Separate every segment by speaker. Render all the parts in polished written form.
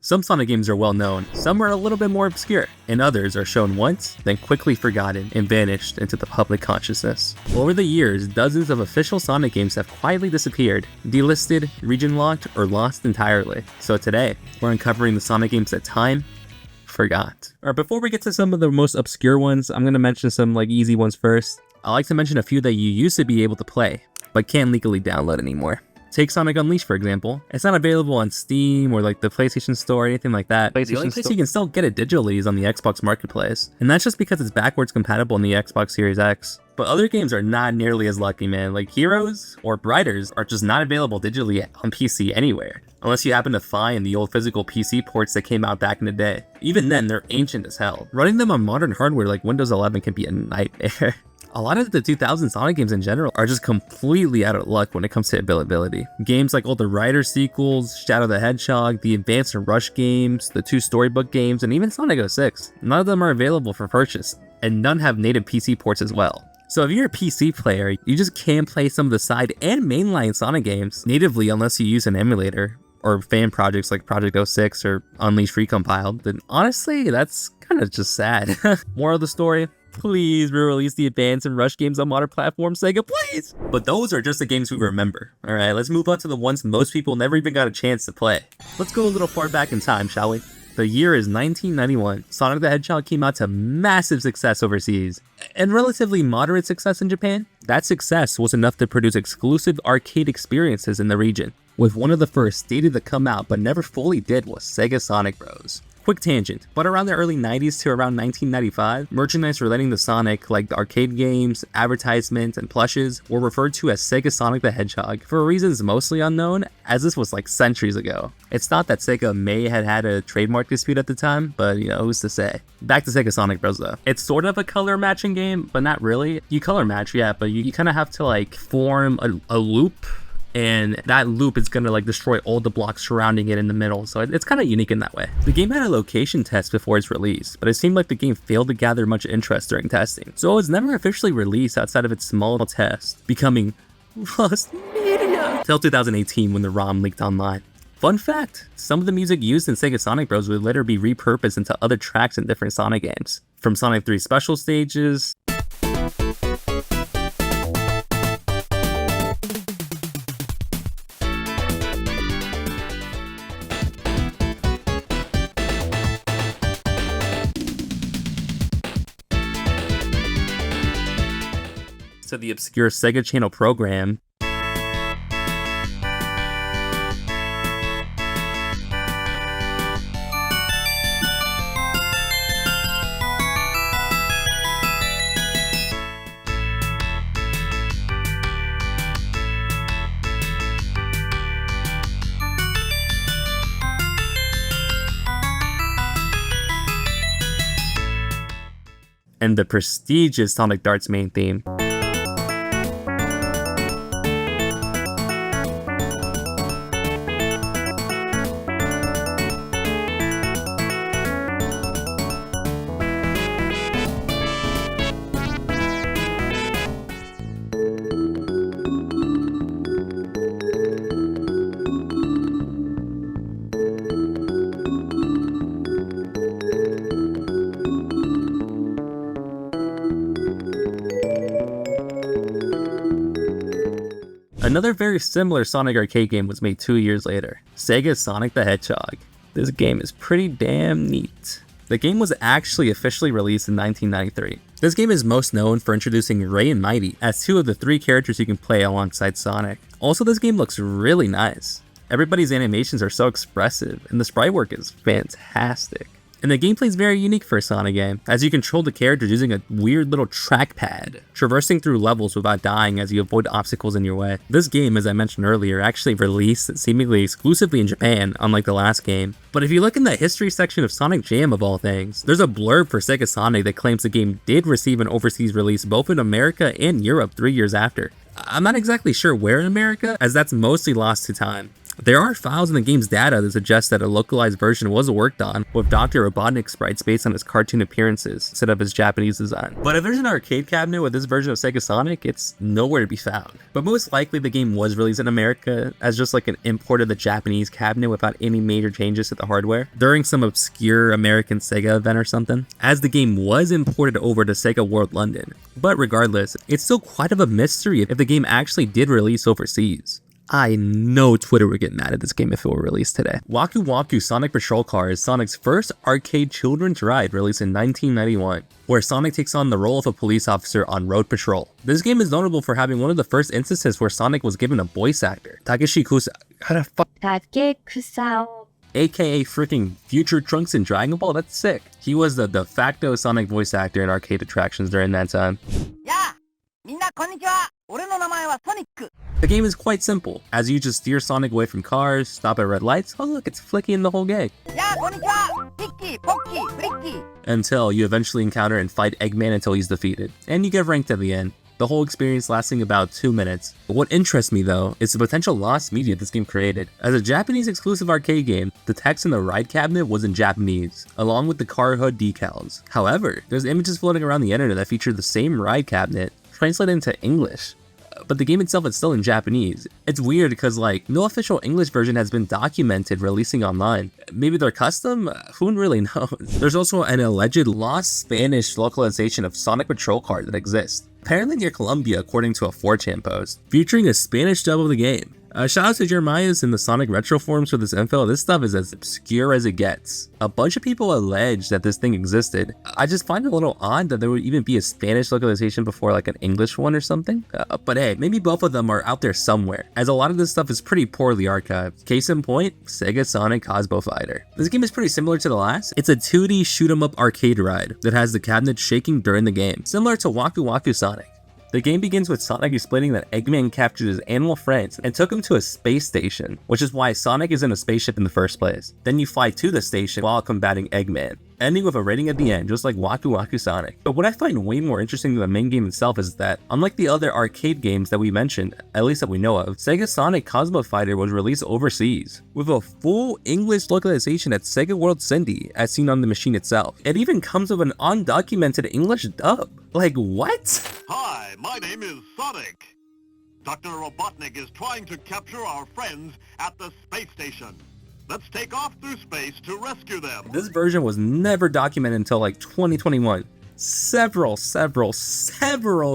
Speaker 1: Some Sonic games are well known, some are a little bit more obscure, and others are shown once, then quickly forgotten and vanished into the public consciousness. Over the years, dozens of official Sonic games have quietly disappeared, delisted, region locked, or lost entirely. So today, we're uncovering the Sonic games that time forgot. Alright, before we get to some of the most obscure ones, I'm gonna mention some easy ones first. I like to mention a few that you used to be able to play, but can't legally download anymore. Take Sonic Unleashed, for example. It's not available on Steam or the PlayStation Store or anything like that. The only place you can still get it digitally is on the Xbox Marketplace. And that's just because it's backwards compatible in the Xbox Series X. But other games are not nearly as lucky, man. Like Heroes or Riders are just not available digitally on PC anywhere. Unless you happen to find the old physical PC ports that came out back in the day. Even then, they're ancient as hell. Running them on modern hardware like Windows 11 can be a nightmare. A lot of the 2000 Sonic games in general are just completely out of luck when it comes to availability. Games like all the Rider sequels, Shadow the Hedgehog, the Advance and Rush games, the 2 storybook games, and even Sonic 06. None of them are available for purchase, and none have native PC ports as well. So if you're a PC player, you just can't play some of the side and mainline Sonic games natively unless you use an emulator or fan projects like Project 06 or Unleashed Recompiled. Then honestly, that's kind of just sad. Moral of the story, please re-release the Advance and Rush games on modern platforms, Sega, please! But those are just the games we remember. Alright, let's move on to the ones most people never even got a chance to play. Let's go a little far back in time, shall we? The year is 1991. Sonic the Hedgehog came out to massive success overseas, and relatively moderate success in Japan. That success was enough to produce exclusive arcade experiences in the region, with one of the first dated to come out but never fully did was Sega Sonic Bros. Quick tangent, but around the early 90s to around 1995, merchandise relating to Sonic, like the arcade games, advertisements, and plushes, were referred to as Sega Sonic the Hedgehog for reasons mostly unknown, as this was centuries ago. It's thought that Sega may have had a trademark dispute at the time, but who's to say. Back to Sega Sonic Bros though. It's sort of a color matching game, but not really. You color match, yeah, but you kind of have to form a loop, and that loop is gonna destroy all the blocks surrounding it in the middle, so it's kind of unique in that way. The game had a location test before its release, but it seemed like the game failed to gather much interest during testing, so it was never officially released outside of its small test, becoming lost media till 2018 when the ROM leaked online. Fun fact, some of the music used in Sega Sonic Bros. Would later be repurposed into other tracks in different Sonic games, from Sonic 3 special stages, to the obscure Sega Channel program, and the prestigious Sonic Darts main theme. Another very similar Sonic arcade game was made 2 years later, Sega's Sonic the Hedgehog. This game is pretty damn neat. The game was actually officially released in 1993. This game is most known for introducing Ray and Mighty as 2 of the 3 characters you can play alongside Sonic. Also, this game looks really nice. Everybody's animations are so expressive, and the sprite work is fantastic. And the gameplay is very unique for a Sonic game, as you control the characters using a weird little trackpad, traversing through levels without dying as you avoid obstacles in your way. This game, as I mentioned earlier, actually released seemingly exclusively in Japan, unlike the last game. But if you look in the history section of Sonic Jam of all things, there's a blurb for Sega Sonic that claims the game did receive an overseas release both in America and Europe 3 years after. I'm not exactly sure where in America, as that's mostly lost to time. There are files in the game's data that suggest that a localized version was worked on, with Dr. Robotnik sprites based on his cartoon appearances instead of his Japanese design. But if there's an arcade cabinet with this version of Sega Sonic, it's nowhere to be found. But most likely the game was released in America as just like an import of the Japanese cabinet without any major changes to the hardware during some obscure American Sega event or something, as the game was imported over to Sega World London. But regardless, it's still quite of a mystery if the game actually did release overseas. I know Twitter would get mad at this game if it were released today. Waku Waku Sonic Patrol Car is Sonic's first arcade children's ride released in 1991, where Sonic takes on the role of a police officer on road patrol. This game is notable for having one of the first instances where Sonic was given a voice actor, Takeshi Kusa. How the fuck? AKA freaking Future Trunks in Dragon Ball. That's sick. He was the de facto Sonic voice actor in arcade attractions during that time. The game is quite simple, as you just steer Sonic away from cars, stop at red lights, oh look, it's Flicky and the whole gang. Until you eventually encounter and fight Eggman until he's defeated, and you get ranked at the end. The whole experience lasting about 2 minutes. But what interests me though, is the potential lost media this game created. As a Japanese exclusive arcade game, the text in the ride cabinet was in Japanese, along with the car hood decals. However, there's images floating around the internet that feature the same ride cabinet, translated into English. But the game itself is still in Japanese. It's weird because like no official English version has been documented releasing online. Maybe they're custom? Who really knows? There's also an alleged lost Spanish localization of Sonic Patrol Car that exists, apparently near Colombia according to a 4chan post, featuring a Spanish dub of the game. Shout out to Jeremiah's in the Sonic Retro forums for this info. This stuff is as obscure as it gets. A bunch of people allege that this thing existed. I just find it a little odd that there would even be a Spanish localization before like an English one or something. But hey, maybe both of them are out there somewhere, as a lot of this stuff is pretty poorly archived. Case in point, Sega Sonic Cosmo Fighter. This game is pretty similar to the last. It's a 2D shoot 'em up arcade ride that has the cabinet shaking during the game, similar to Waku Waku Sonic. The game begins with Sonic explaining that Eggman captured his animal friends and took him to a space station, which is why Sonic is in a spaceship in the first place. Then you fly to the station while combating Eggman, ending with a rating at the end, just like Waku Waku Sonic. But what I find way more interesting than the main game itself is that, unlike the other arcade games that we mentioned, at least that we know of, Sega Sonic Cosmo Fighter was released overseas, with a full English localization at Sega World Cindy, as seen on the machine itself. It even comes with an undocumented English dub. Like, what?
Speaker 2: Hi, my name is Sonic. Dr. Robotnik is trying to capture our friends at the space station. Let's take off through space to rescue them.
Speaker 1: This version was never documented until like 2021. Several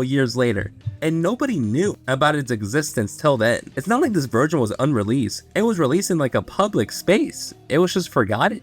Speaker 1: years later. And nobody knew about its existence till then. It's not like this version was unreleased. It was released in like a public space. It was just forgotten.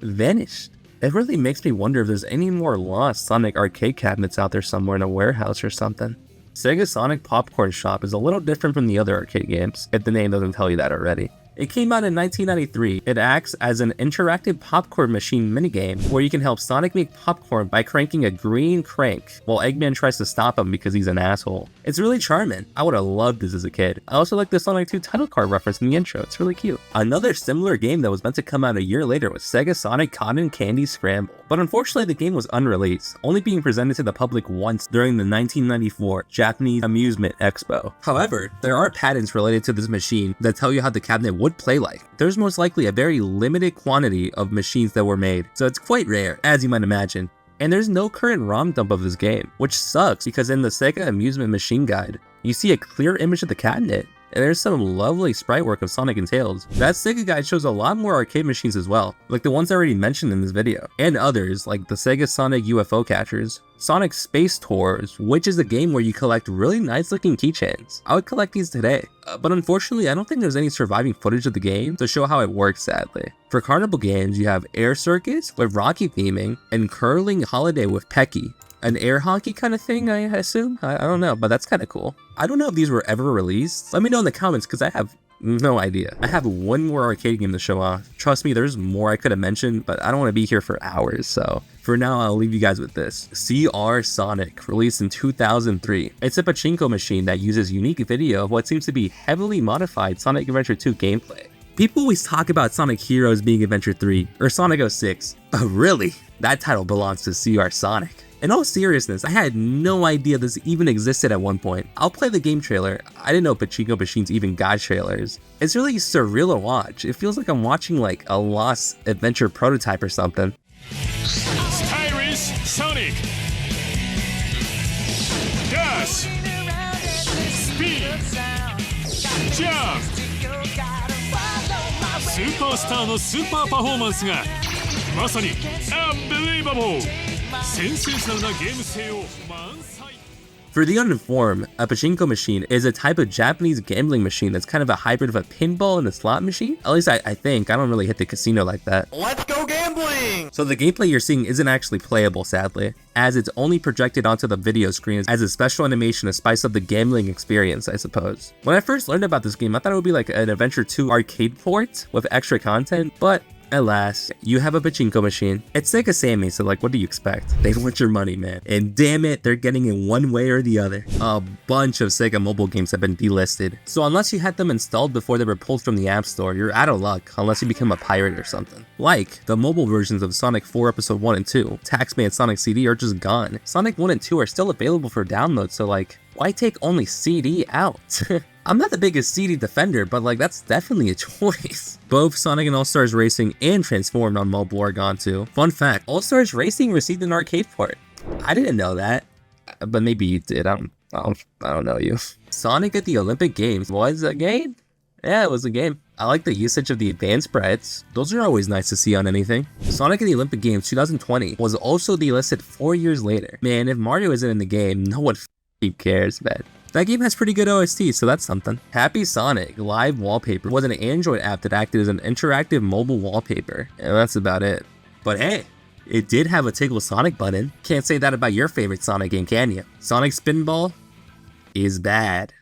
Speaker 1: Vanished. It really makes me wonder if there's any more lost Sonic arcade cabinets out there somewhere in a warehouse or something. Sega Sonic Popcorn Shop is a little different from the other arcade games, if the name doesn't tell you that already. It came out in 1993. It acts as an interactive popcorn machine minigame where you can help Sonic make popcorn by cranking a green crank while Eggman tries to stop him because he's an asshole. It's really charming. I would have loved this as a kid. I also like the Sonic 2 title card reference in the intro. It's really cute. Another similar game that was meant to come out a year later was Sega Sonic Cotton Candy Scramble. But unfortunately the game was unreleased, only being presented to the public once during the 1994 Japanese Amusement Expo. However, there are patents related to this machine that tell you how the cabinet would play like. There's most likely a very limited quantity of machines that were made, so it's quite rare, as you might imagine. And there's no current ROM dump of this game, which sucks because in the Sega Amusement Machine Guide, you see a clear image of the cabinet, and there's some lovely sprite work of Sonic and Tails. That Sega Guide shows a lot more arcade machines as well, like the ones I already mentioned in this video, and others like the Sega Sonic UFO Catchers, Sonic Space Tours, which is a game where you collect really nice looking keychains. I would collect these today, but unfortunately I don't think there's any surviving footage of the game to show how it works sadly. For carnival games, you have Air Circus with Rocky theming, and Curling Holiday with Pecky. An air hockey kind of thing, I assume? I don't know, but that's kind of cool. I don't know if these were ever released. Let me know in the comments because I have no idea. I have one more arcade game to show off. Trust me, there's more I could have mentioned, but I don't want to be here for hours, so for now I'll leave you guys with this. CR Sonic, released in 2003. It's a pachinko machine that uses unique video of what seems to be heavily modified Sonic Adventure 2 gameplay. People always talk about Sonic Heroes being Adventure 3 or Sonic 06, but really, that title belongs to CR Sonic. In all seriousness, I had no idea this even existed at one point. I'll play the game trailer. I didn't know pachinko machines even got trailers. It's really surreal to watch. It feels like I'm watching like a Lost Adventure prototype or something.
Speaker 3: Stylish Sonic. Dash. Speed. Jump. スーパースターのスーパーパフォーマンスがまさに Unbelievable! センセーショナルなゲーム性を満載。
Speaker 1: For the uninformed, a pachinko machine is a type of Japanese gambling machine that's kind of a hybrid of a pinball and a slot machine. At least I think. I don't really hit the casino like that.
Speaker 2: Let's go gambling!
Speaker 1: So the gameplay you're seeing isn't actually playable, sadly, as it's only projected onto the video screen as a special animation to spice up the gambling experience, I suppose. When I first learned about this game, I thought it would be like an Adventure 2 arcade port with extra content, but alas, you have a pachinko machine. It's Sega Sammy, so like, what do you expect? They want your money, man. And damn it, they're getting it one way or the other. A bunch of Sega mobile games have been delisted. So unless you had them installed before they were pulled from the App Store, you're out of luck unless you become a pirate or something. Like, the mobile versions of Sonic 4 Episode 1 and 2, Taxman Sonic CD are just gone. Sonic 1 and 2 are still available for download, so like, why take only CD out? I'm not the biggest CD defender, but like that's definitely a choice. Both Sonic and All-Stars Racing and Transformed on mobile are gone too. Fun fact, All-Stars Racing received an arcade port. I didn't know that, but maybe you did. I don't know you. Sonic at the Olympic Games was a game? Yeah, it was a game. I like the usage of the advanced sprites. Those are always nice to see on anything. Sonic at the Olympic Games 2020 was also delisted 4 years later. Man, if Mario isn't in the game, no one cares, man. That game has pretty good OST, so that's something. Happy Sonic Live Wallpaper was an Android app that acted as an interactive mobile wallpaper, and that's about it. But hey, it did have a Tickle Sonic button. Can't say that about your favorite Sonic game, can you? Sonic Spinball is bad.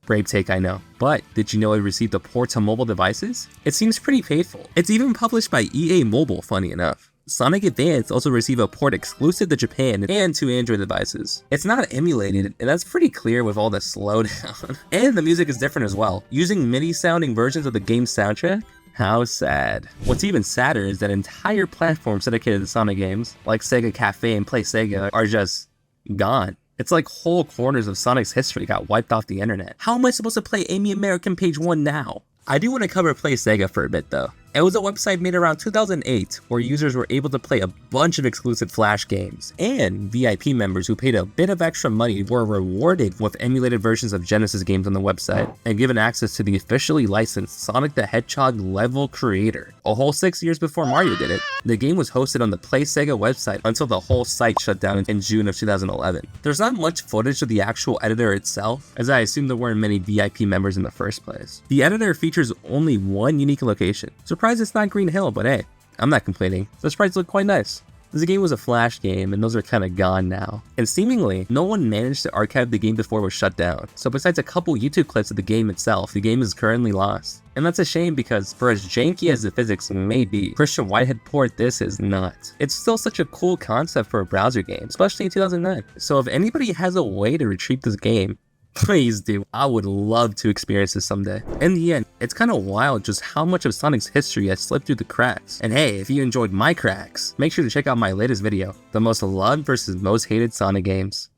Speaker 1: Brave take, I know. But did you know it received a port to mobile devices? It seems pretty painful. It's even published by EA Mobile, funny enough. Sonic Advance also received a port exclusive to Japan and to Android devices. It's not emulated, and that's pretty clear with all the slowdown. And the music is different as well, using MIDI-sounding versions of the game's soundtrack. How sad. What's even sadder is that entire platforms dedicated to Sonic games, like Sega Cafe and Play Sega, are just gone. It's like whole corners of Sonic's history got wiped off the internet. How am I supposed to play Amy American Page 1 now? I do want to cover Play Sega for a bit though. It was a website made around 2008 where users were able to play a bunch of exclusive Flash games, and VIP members who paid a bit of extra money were rewarded with emulated versions of Genesis games on the website and given access to the officially licensed Sonic the Hedgehog level creator. A whole 6 years before Mario did it, the game was hosted on the Play Sega website until the whole site shut down in June of 2011. There's not much footage of the actual editor itself, as I assume there weren't many VIP members in the first place. The editor features only one unique location. Surprised it's not Green Hill, but hey, I'm not complaining. The sprites look quite nice. This game was a Flash game, and those are kinda gone now. And seemingly, no one managed to archive the game before it was shut down. So besides a couple YouTube clips of the game itself, the game is currently lost. And that's a shame because for as janky as the physics may be, Christian Whitehead port this is not. It's still such a cool concept for a browser game, especially in 2009. So if anybody has a way to retrieve this game, please do. I would love to experience this someday. In the end, it's kind of wild just how much of Sonic's history has slipped through the cracks. And hey, if you enjoyed my cracks, make sure to check out my latest video, the most loved versus most hated Sonic games.